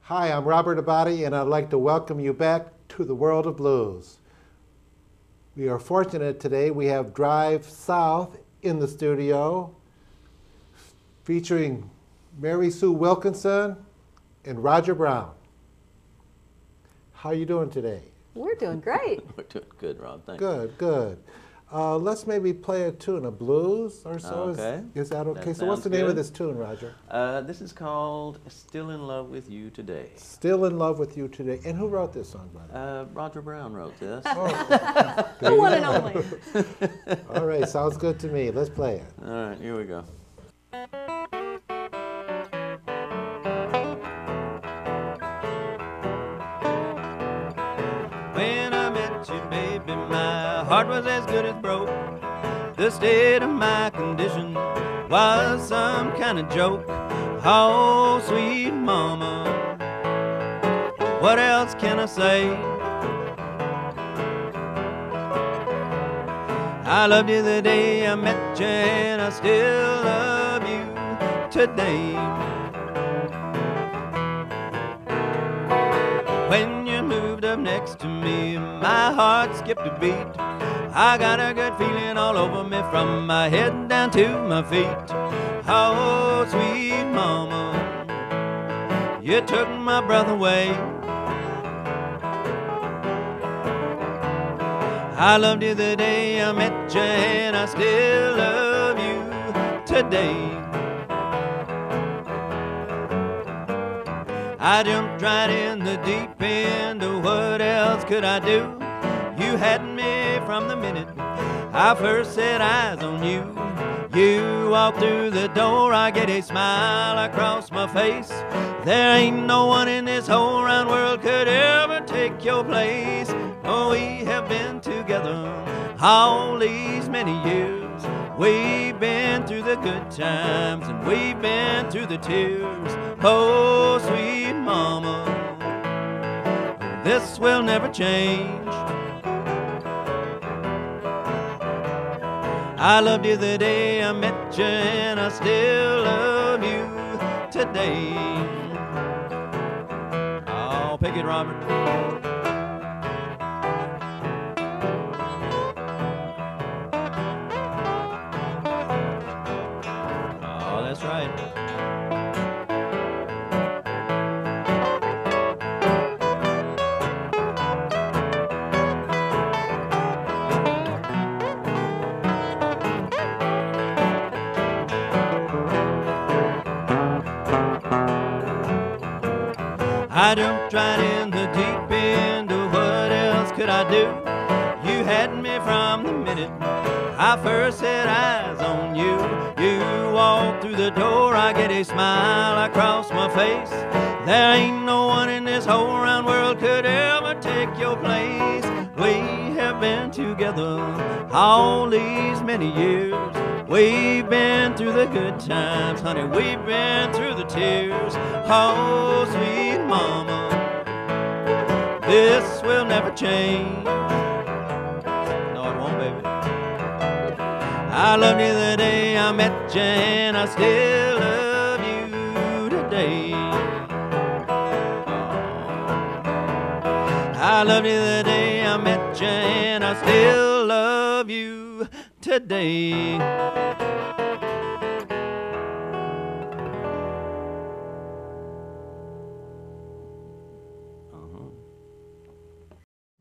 Hi, I'm Robert Abate, and I'd like to welcome you back to the world of blues. We are fortunate today. We have Drive South in the studio, featuring Mary Sue Wilkinson and Roger Brown. How are you doing today? We're doing great. We're doing good, Rob. Thanks. Good, good. Let's maybe play a tune, a blues or so. Okay. Is that okay? That So what's the sounds name of good. this tune, Roger? This is called Still in Love with You Today. Still in Love with You Today. And who wrote this song, by the way? Roger Brown wrote this. Oh, The one and only. all right, sounds good to me. Let's play it. All right, here we go. When I met you, baby, my heart was as good as broke. The state of my condition was some kind of joke. Oh, sweet mama, what else can I say? I loved you the day I met you, and I still love you today. When you moved up next to me, my heart skipped a beat. I got a good feeling all over me from my head down to my feet. Oh, sweet mama, you took my breath away. I loved you the day I met you, and I still love you today. I jumped right in the deep end, what else could I do? You had me from the minute I first set eyes on you. You walked through the door, I get a smile across my face. There ain't no one in this whole round world could ever take your place. Oh, we have been together all these many years. We've been through the good times and we've been through the tears. Oh, sweet mama, this will never change. I loved you the day I met you, and I still love you today. Oh, pick it, Robert. Oh, that's right. I jumped right in the deep end, what else could I do? You had me from the minute I first set eyes on you. You walked through the door, I get a smile across my face. There ain't no one in this whole round world could ever take your place. We have been together all these many years. We've been through the good times, honey, we've been through the tears. Oh, sweet mama, this will never change. No, it won't, baby. I loved you the day I met you, and I still love you today. I loved you the day I met you, and I still love you today.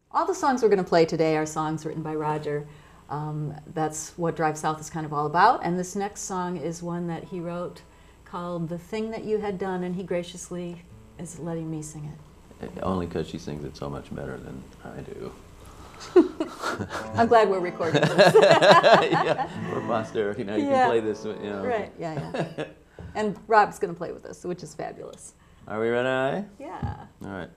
All the songs we're going to play today are songs written by Roger. That's what Drive South is kind of all about. And this next song is one that he wrote called The Thing That You Had Done, and he graciously is letting me sing it. Only because she sings it so much better than I do. I'm glad we're recording this. Yeah, for posterity. Now you can play this, you know. Right, yeah. And Rob's going to play with us, which is fabulous. Are we ready? Yeah. All right.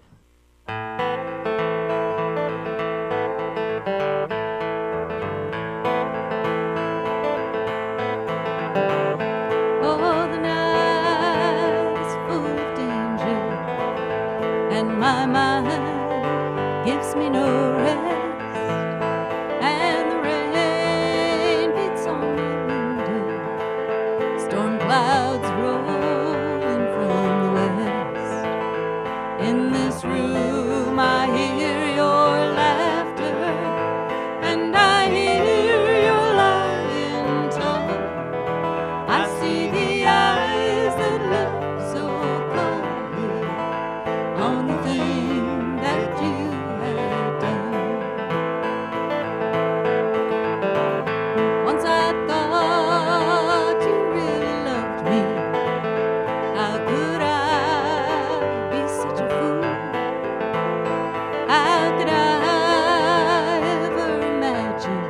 Oh, the night is full of danger, and my mind gives me no rest, and the rain beats on my window, storm clouds rolling from the west. In this room I hear your laughter, and I hear your lying tongue. I see the eyes that look so coldly on the thing that you had done. Once I thought you really loved me. How could I be such a fool? How could I ever imagine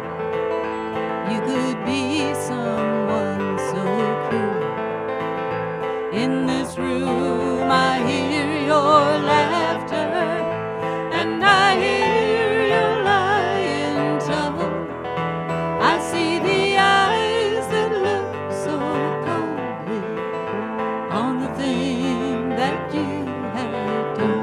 you could be someone so cruel? In this room I hear your laughter, and I hear your lying tongue. I see the eyes that look so coldly on the thing that you had done.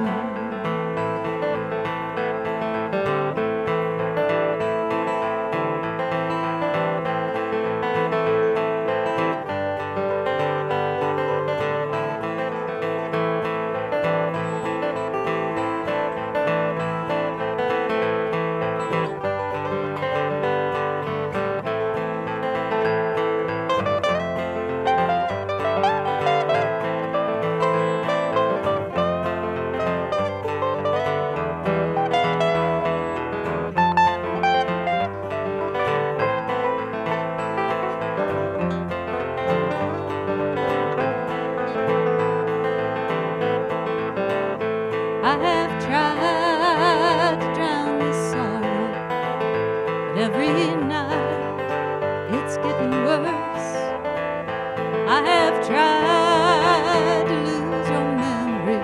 I have tried to drown this sorrow, but every night it's getting worse. I have tried to lose your memory,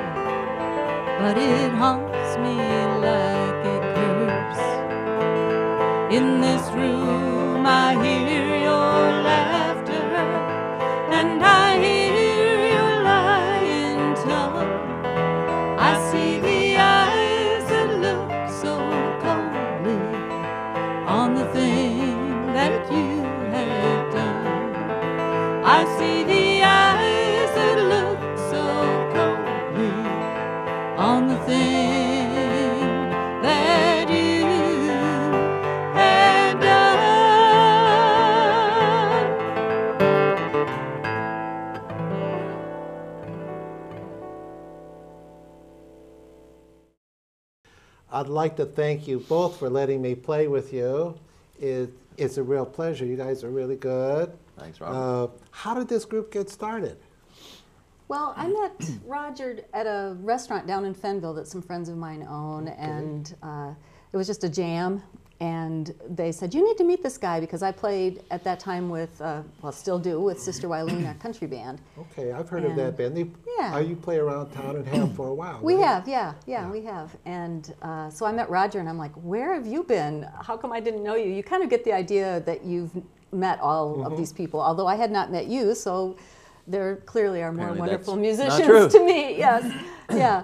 but it haunts me like a curse. In this room I hear your laughter, and I hear your lying tongue. I see the eyes that look so coldly on the thing that you had done. I see the eyes that look so coldly on the thing that you had done. I'd like to thank you both for letting me play with you. It's a real pleasure. You guys are really good. Thanks, Robert. How did this group get started? Well, I met Roger at a restaurant down in Fenville that some friends of mine own, and it was just a jam. And they said, you need to meet this guy, because I played at that time with, well, still do, with Sister Wileen, a country band. Okay, I've heard of that band. Yeah. You play around town and have for a while. We right? have, yeah, we have. And so I met Roger, and I'm like, where have you been? How come I didn't know you? You kind of get the idea that you've met all of these people, although I had not met you, so there clearly are more Apparently wonderful that's not musicians true. to me. Yes, yeah.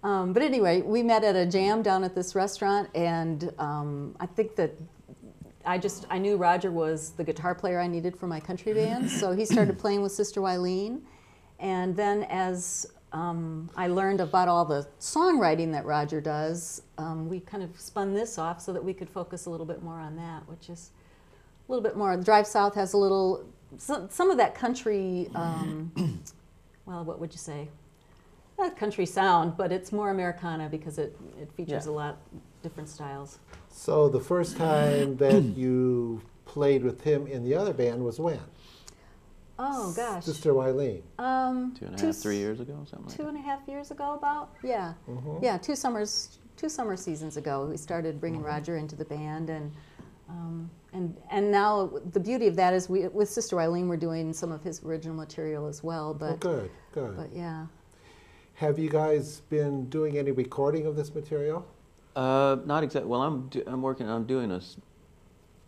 But anyway, we met at a jam down at this restaurant, and I think that I knew Roger was the guitar player I needed for my country band, so he started playing with Sister Wileen. And then as I learned about all the songwriting that Roger does, we kind of spun this off so that we could focus a little bit more on that, which is a little bit more. Drive South has a little, some of that country, well, what would you say? Not country sound, but it's more Americana because it features a lot different styles. So the first time that you played with him in the other band was when? Oh gosh. Sister Wileen. 2.5, 3 years ago, something like that. 2.5 years ago, about, yeah, yeah, two summer seasons ago, we started bringing Roger into the band, and now the beauty of that is with Sister Wileen, we're doing some of his original material as well. But good. But yeah. Have you guys been doing any recording of this material? Not exactly. Well, I'm doing a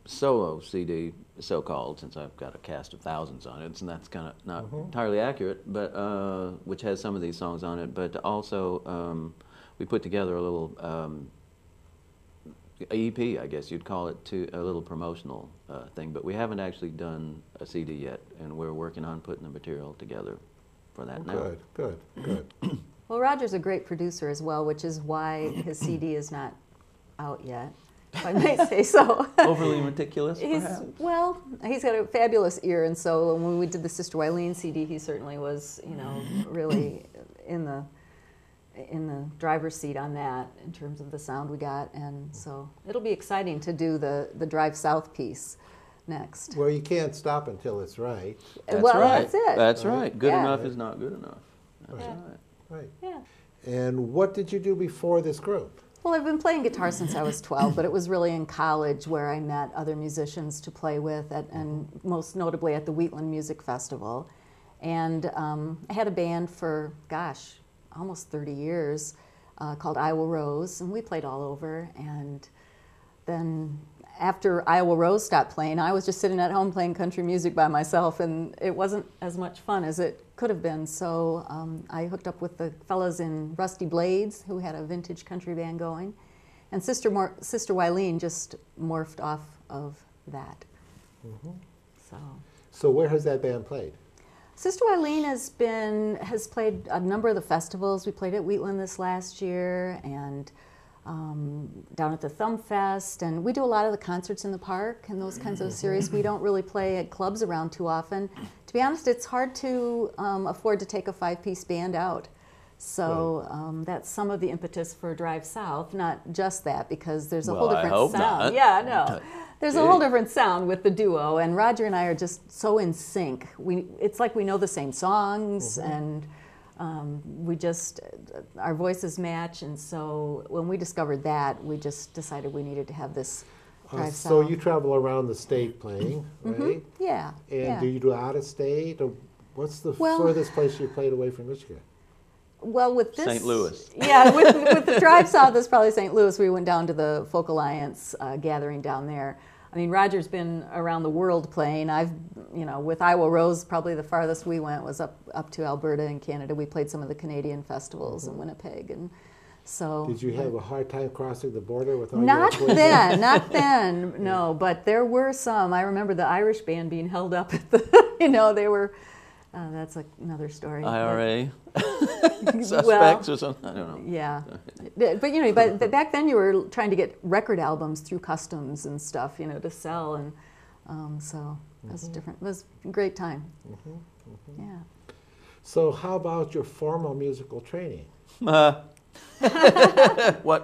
solo CD, so-called, since I've got a cast of thousands on it, and that's kind of not entirely accurate, but which has some of these songs on it. But also, we put together a little EP, I guess you'd call it, a little promotional thing. But we haven't actually done a CD yet, and we're working on putting the material together for that now. Good. Well, Roger's a great producer as well, which is why his CD is not out yet, if I may say so. Overly meticulous, perhaps? Well, he's got a fabulous ear, and so when we did the Sister Wileen CD, he certainly was, you know, really in the driver's seat on that in terms of the sound we got, and so it'll be exciting to do the Drive South piece next. Well, you can't stop until it's right. That's well, right. that's it. That's right. Good Yeah. enough is not good enough. That's Right. right. Right. Yeah. And what did you do before this group? Well, I've been playing guitar since I was 12, but it was really in college where I met other musicians to play with, and most notably at the Wheatland Music Festival. And I had a band for, gosh, almost 30 years called Iowa Rose, and we played all over. And then after Iowa Rose stopped playing, I was just sitting at home playing country music by myself, and it wasn't as much fun as it could have been. So I hooked up with the fellas in Rusty Blades, who had a vintage country band going, and Sister Wileen just morphed off of that. So where has that band played? Sister Wileen has played a number of the festivals. We played at Wheatland this last year, and down at the Thumb Fest, and we do a lot of the concerts in the park and those kinds of series. We don't really play at clubs around too often. To be honest, it's hard to afford to take a 5-piece band out. So that's some of the impetus for Drive South, not just that, because there's a whole different I hope sound. not. Yeah, no. There's a whole different sound with the duo, and Roger and I are just so in sync. It's like we know the same songs, and we just, our voices match, and so when we discovered that, we just decided we needed to have this Drive South. So you travel around the state playing, right? Yeah. And yeah. do you do out of state, or what's the furthest place you played away from Michigan? Well, with this, St. Louis. Yeah, with the Drive South, it's probably St. Louis. We went down to the Folk Alliance gathering down there. I mean, Roger's been around the world playing. With Iowa Rose, probably the farthest we went was up to Alberta in Canada. We played some of the Canadian festivals in Winnipeg, and so. Did you have a hard time crossing the border with all Not your then, not then, no. But there were some. I remember the Irish band being held up at the, they were. That's another story. IRA suspects or something. I don't know. Yeah, but back then you were trying to get record albums through customs and stuff, to sell, and so it was different. It was a great time. Yeah. So how about your formal musical training? What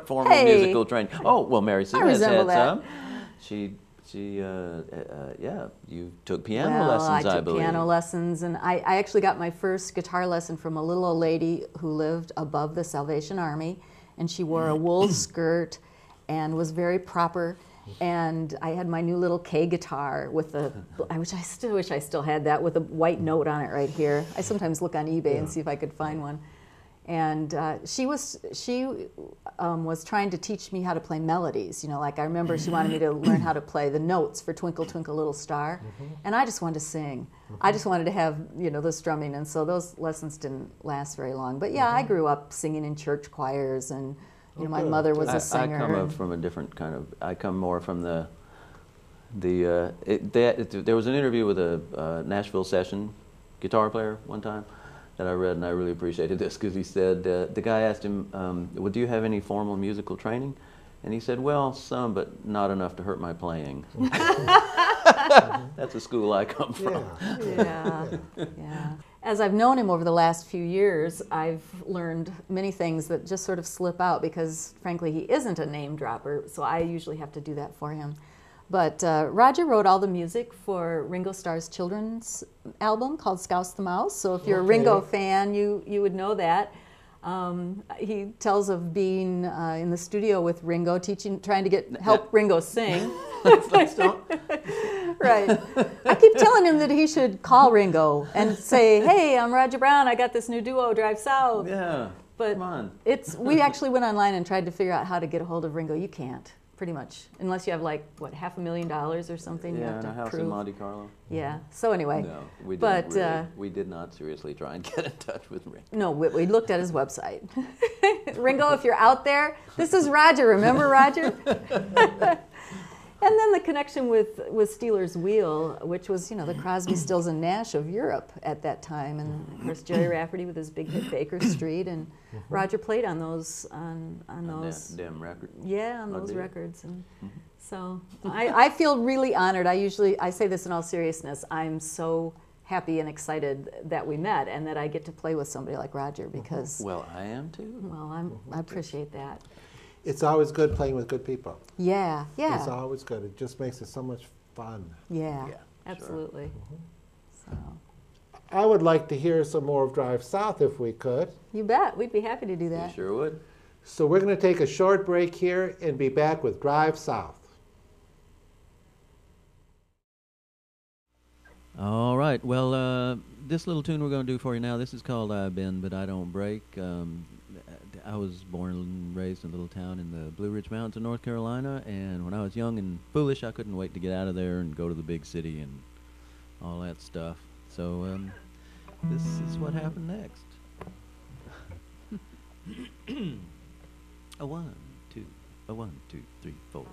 formal musical training? Oh, well, Mary Sue has had that. some. You took piano lessons, I I took believe. piano lessons, and I actually got my first guitar lesson from a little old lady who lived above the Salvation Army, and she wore a wool skirt and was very proper. And I had my new little K guitar with I still wish I still had that, with a white note on it right here. I sometimes look on eBay and see if I could find one. And she was trying to teach me how to play melodies. Like I remember she wanted me to learn how to play the notes for Twinkle Twinkle Little Star, and I just wanted to sing. I just wanted to have the strumming, and so those lessons didn't last very long. But yeah, I grew up singing in church choirs, and my mother was a singer. I come up from a different kind of. I come more from there was an interview with a Nashville session guitar player one time that I read, and I really appreciated this because he said, the guy asked him, well, do you have any formal musical training? And he said, well, some, but not enough to hurt my playing. That's the school I come from. Yeah. As I've known him over the last few years, I've learned many things that just sort of slip out because, frankly, he isn't a name dropper, so I usually have to do that for him. But Roger wrote all the music for Ringo Starr's children's album called Scouse the Mouse. So if you're a Ringo fan, you would know that. He tells of being in the studio with Ringo, trying to help Ringo sing. Right. I keep telling him that he should call Ringo and say, "Hey, I'm Roger Brown. I got this new duo, Drive South." Yeah. But come on. We actually went online and tried to figure out how to get a hold of Ringo. You can't. Pretty much, unless you have $500,000 or something. Yeah, you have and to a house prove. in Monte Carlo. Yeah. So anyway, No, we didn't but really, we did not seriously try and get in touch with Ringo. no, we looked at his website. Ringo, if you're out there, this is Roger. Remember Roger? And then the connection with Steeler's Wheel, which was, you know, the Crosby, Stills, and Nash of Europe at that time. And of course, Jerry Rafferty with his big hit Baker Street. And Roger played on those, on those. Them records. Yeah, on those records. And so I feel really honored. I say this in all seriousness. I'm so happy and excited that we met and that I get to play with somebody like Roger because. Well, I am too. Well, I appreciate that. It's always good playing with good people. Yeah, yeah. It's always good. It just makes it so much fun. Yeah, Yeah, absolutely. So. I would like to hear some more of Drive South if we could. You bet. We'd be happy to do that. You sure would. So we're going to take a short break here and be back with Drive South. All right. Well, this little tune we're going to do for you now, this is called I Bend But I Don't Break. I was born and raised in a little town in the Blue Ridge Mountains of North Carolina, and when I was young and foolish, I couldn't wait to get out of there and go to the big city and all that stuff. So this is what happened next. A 1, 2, a 1, 2, 3, 4.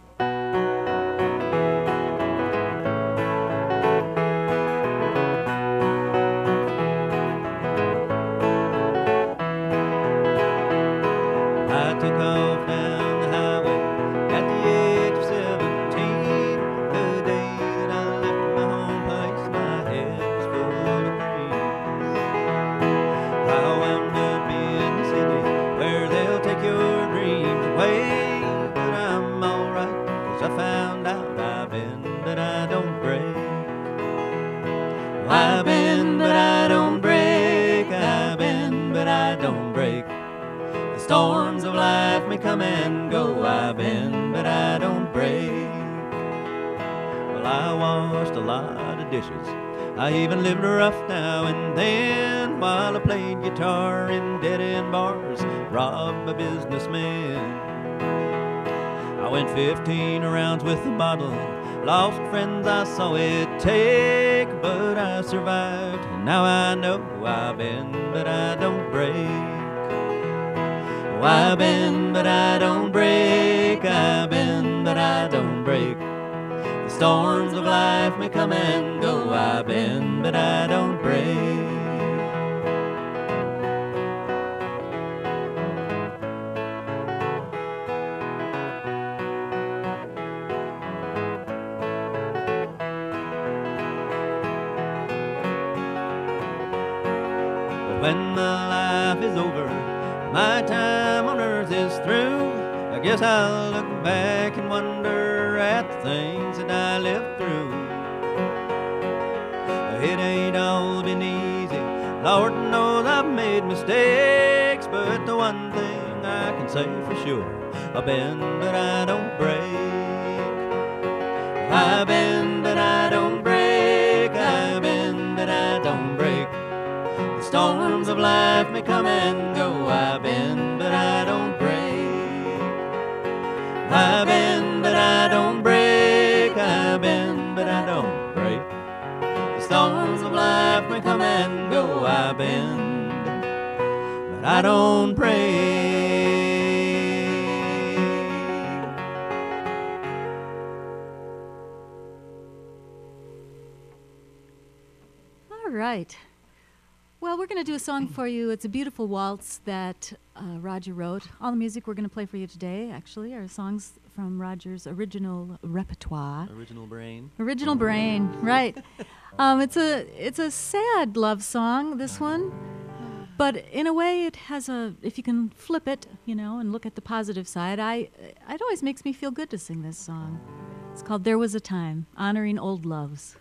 I took off down the highway at the age of 17. The day that I left my home place, my head was full of dreams. I wound up in the city where they'll take your dreams away. But I'm alright, 'cause I found out I bend but I don't break. I bend but I don't break. I bend but I don't break. The storms of life may come and go. I bend but I don't break. Well, I washed a lot of dishes. I even lived rough now and then while I played guitar in dead-end bars, robbed by businessmen. I went 15 rounds with the bottle, lost friends I saw it take, but I survived, and now I know I bend but I don't break. Oh, I bend but I don't break. I bend but I don't break. The storms of life may come and go. I bend but I don't break. When my life is over, my time on earth is through, I guess I'll look back and wonder at the things that I lived through. It ain't all been easy, Lord knows I've made mistakes, but the one thing I can say for sure, I bend but I don't break. I bend but I don't break. I bend but I don't break. The storms of life may come and go. I bend but I don't break. I bend but I don't break. I bend but I don't break. The storms of life may come and go. I bend but I don't break. All right. Well, we're going to do a song for you. It's a beautiful waltz that Roger wrote. All the music we're going to play for you today, actually, are songs from Roger's original repertoire. Original brain. Original brain, right. It's a sad love song, this one. But in a way, it has if you can flip it, you know, and look at the positive side, it always makes me feel good to sing this song. It's called There Was a Time, honoring old loves.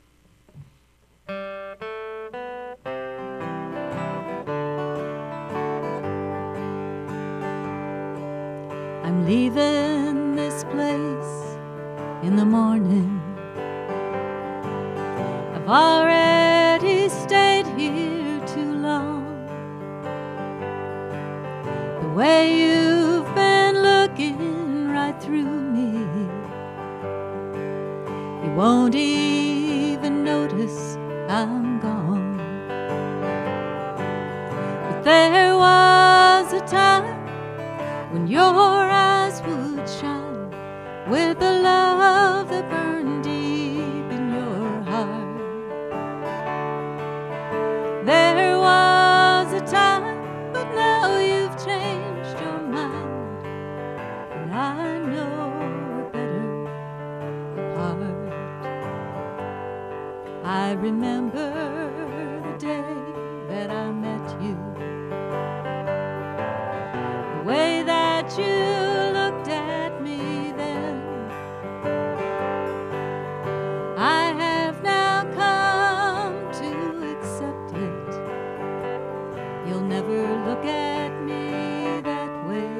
I'm leaving this place in the morning. I've already stayed here too long. The way you've been looking right through me, you won't even notice I'm gone. But there was a time when your eyes would shine with a love that burned I remember the day that I met you, the way that you looked at me then. I have now come to accept it. You'll never look at me that way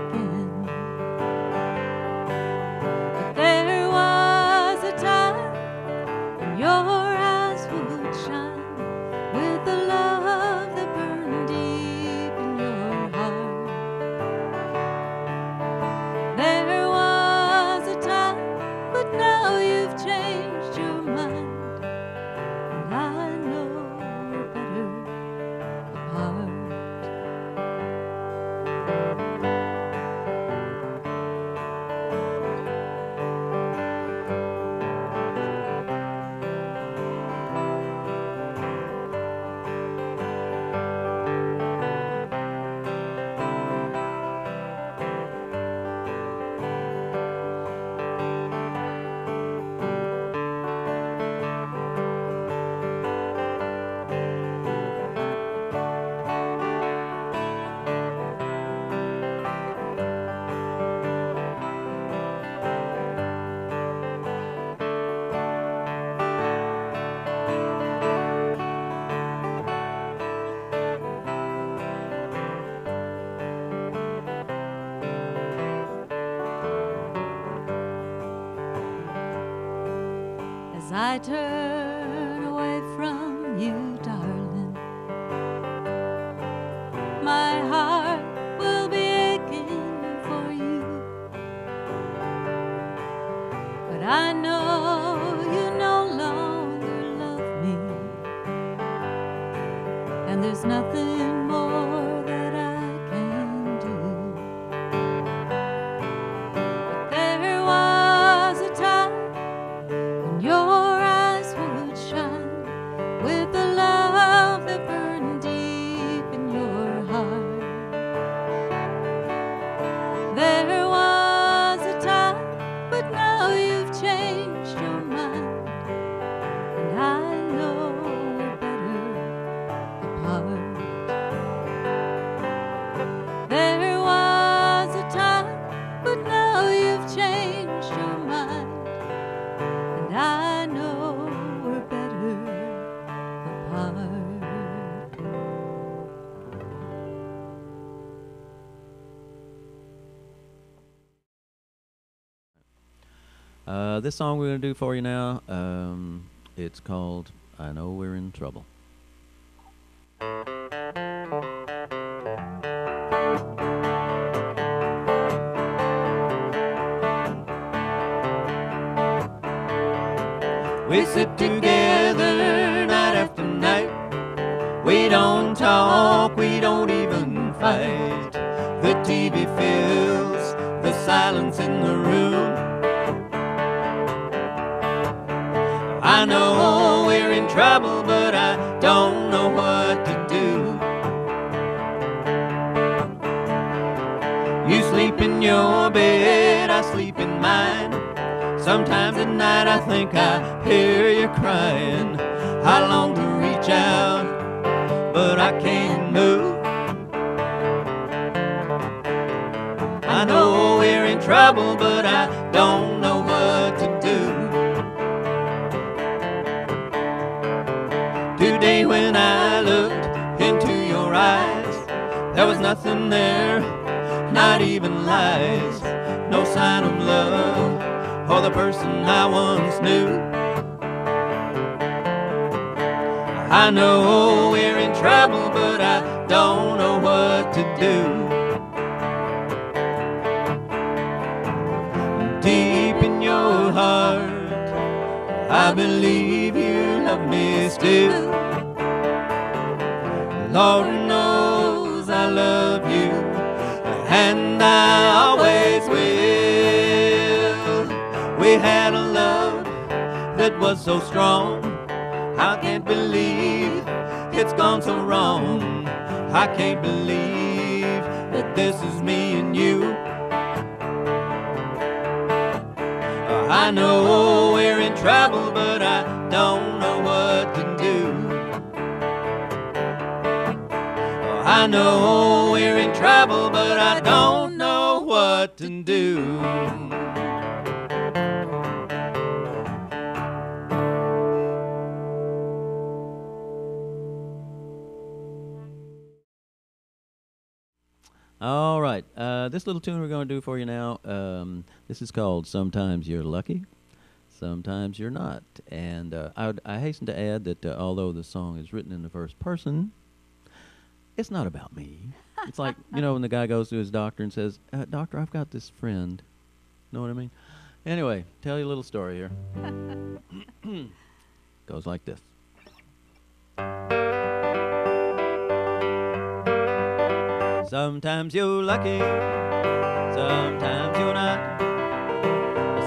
again. But there was a time when your eyes would shine with the love that burned deep in your heart. There was a time, but now you've changed your mind, and I know we're better apart. As I turn away from you, darling, my heart will be aching for you. But I know you no longer love me, and there's nothing more that I can do. But there was a time when your eyes would shine with the love that burned deep in your heart. There was a time, but now you've changed your mind, and I know we're better apart. There was a time, but now you've changed your mind, and I know we're better apart. This song we're going to do for you now, it's called I Know We're in Trouble. We sit together night after night. We don't talk, we don't even fight. The TV fills the silence in the room. I know we're in trouble, but I don't know what to do. You sleep in your bed, I sleep in mine. Sometimes at night I think I hear you crying. I long to reach out, but I can't move. I know we're in trouble, but I don't know what to do. Today when I looked into your eyes, there was nothing there, not even lies. No sign of love or the person I once knew. I know we're in trouble, but I don't know what to do. Deep in your heart, I believe you love me still. Lord knows I love you, and I always will. We had a love that was so strong. I can't believe it's gone so wrong. I can't believe that this is me and you. I know we're in trouble, but I don't know what I know we're in trouble, but I don't know what to do. All right, this little tune we're going to do for you now, this is called Sometimes You're Lucky, Sometimes You're Not. And I hasten to add that although the song is written in the first person, it's not about me. It's like, you know, when the guy goes to his doctor and says, doctor, I've got this friend. Know what I mean? Anyway, tell you a little story here. Goes like this. Sometimes you're lucky, sometimes you're not.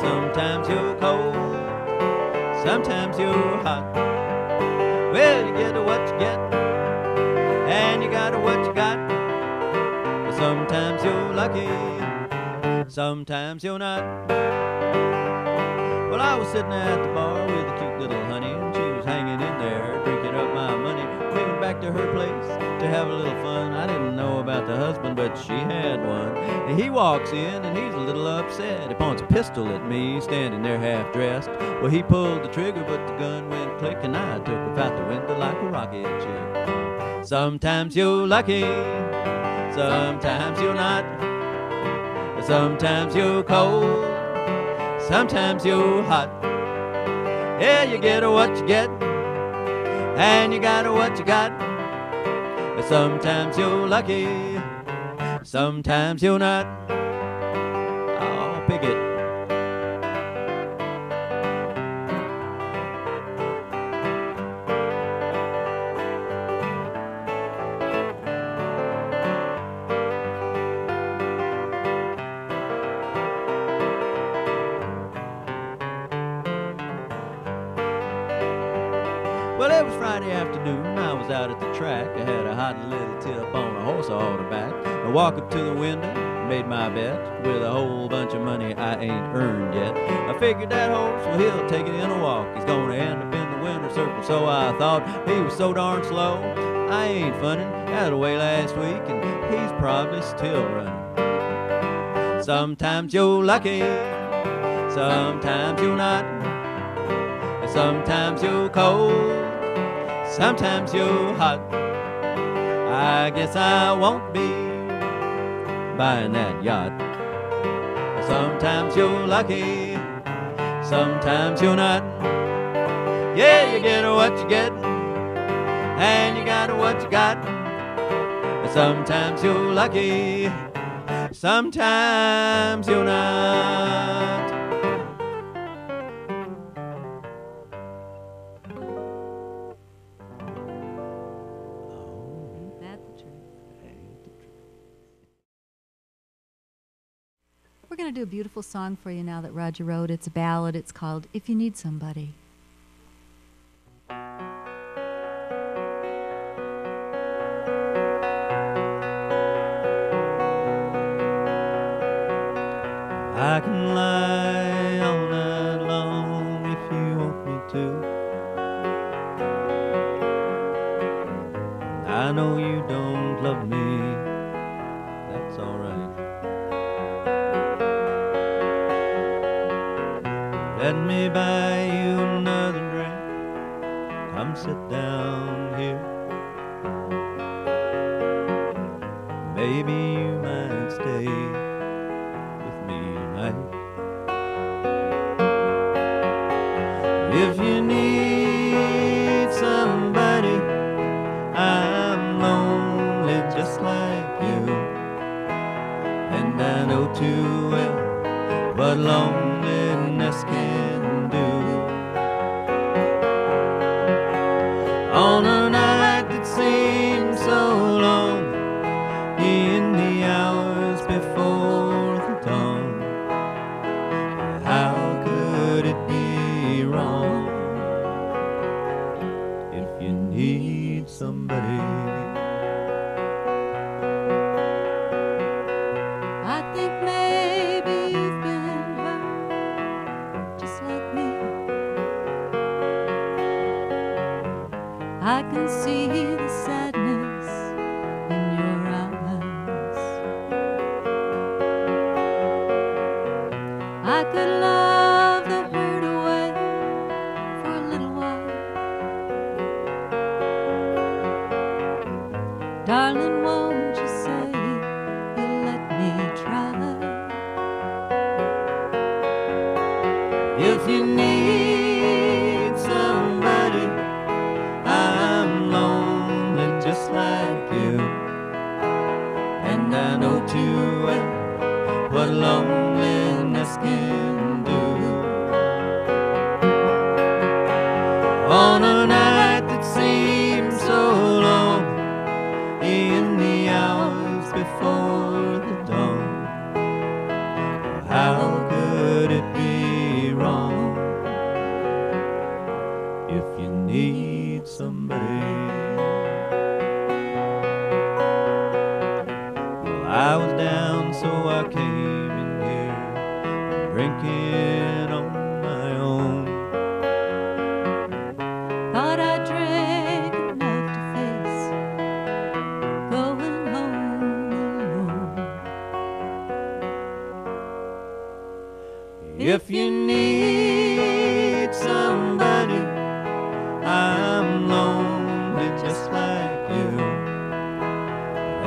Sometimes you're cold, sometimes you're hot. Well, you get what you get, and you got what you got. But sometimes you're lucky, sometimes you're not. Well, I was sitting at the bar with a cute little honey, and she was hanging in there, drinking up my money. We went back to her place to have a little fun. I didn't know about the husband, but she had one. And he walks in, and he's a little upset. He points a pistol at me, standing there half-dressed. Well, he pulled the trigger, but the gun went click, and I took off out the window like a rocket ship. Sometimes you're lucky, sometimes you're not. Sometimes you're cold, sometimes you're hot. Yeah, you get what you get, and you got what you got. Sometimes you're lucky, sometimes you're not. Oh, pick it. Well, it was Friday afternoon, I was out at the track. I had a hot little tip on a horse I ought to back. I walked up to the window, made my bet with a whole bunch of money I ain't earned yet. I figured that horse, well, he'll take it in a walk. He's gonna end up in the winner's circle, so I thought. He was so darn slow, I ain't funning. Out away last week, and he's probably still running. Sometimes you're lucky, sometimes you're not. Sometimes you're cold, sometimes you're hot. I guess I won't be buying that yacht. Sometimes you're lucky, sometimes you're not. Yeah, you get what you get, and you got what you got. Sometimes you're lucky, sometimes you're not. We're going to do a beautiful song for you now that Roger wrote. It's a ballad. It's called If You Need Somebody. I can lie all night long if you want me to. I know you don't love me, that's alright. Let me buy you another drink, come sit down here. Maybe you might stay with me tonight. If you need somebody, I'm lonely just like you. And I know too well what loneliness can do. On a night that seems so long, in the hours before the dawn, how could it be wrong? If you need somebody, I think maybe you've been hurt just like me. I can see the sadness in your If you need somebody, I'm lonely just like you. And I know too well what loneliness can do. On a night that seems so long, in the hours before the dawn, how could it be wrong if you need somebody? Well, I was down, so I came in here, drinking on my own. Thought I drank enough to face going home alone. If you need somebody, I'm lonely just like you.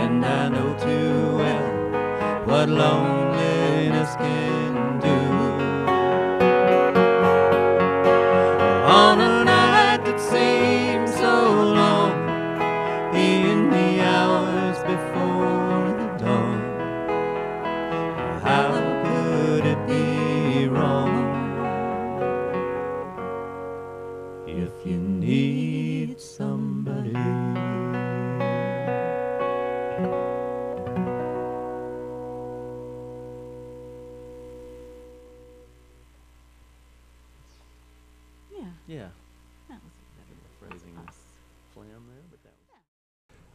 And I know too well what loneliness can do. On a night that seems so long, in the hours before the dawn, how could it be wrong if you need somebody? Yeah, Yeah. that was better. Phrasing Us. flam there, but that was.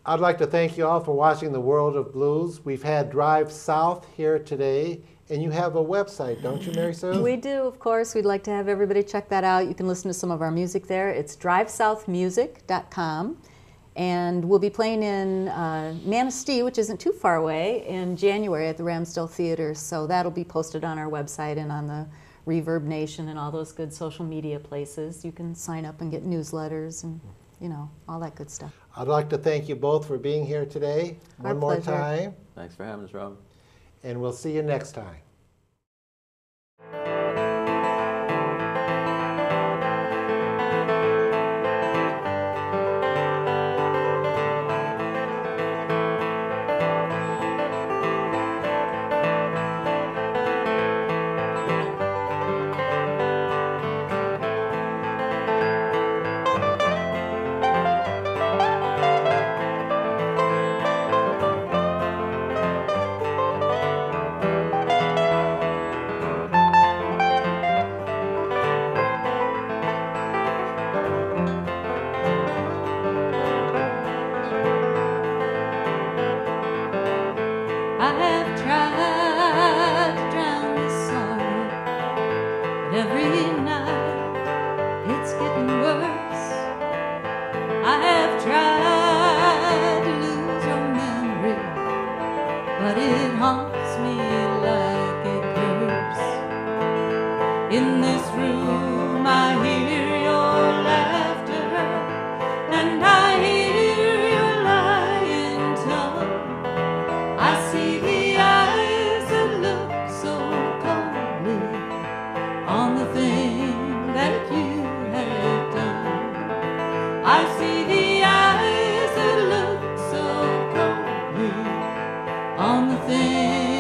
I'd like to thank you all for watching The World of Blues. We've had Drive South here today, and you have a website, don't you, Mary Sue? We do, of course. We'd like to have everybody check that out. You can listen to some of our music there. It's drivesouthmusic.com. And we'll be playing in Manistee, which isn't too far away, in January at the Ramsdale Theater. So that'll be posted on our website and on the Reverb Nation and all those good social media places. You can sign up and get newsletters and, you know, all that good stuff. I'd like to thank you both for being here today Our one more pleasure. time, Thanks for having us, Rob. and we'll see you next time. I have tried to drown this sorrow, but every night it's getting worse. I have tried to lose your memory, but it haunts me like a curse. In this room I hear your laughter, and I hear your lying tongue. I see the eyes that look so coldly on the thing that you have done. I see the eyes that look so coldly on the thing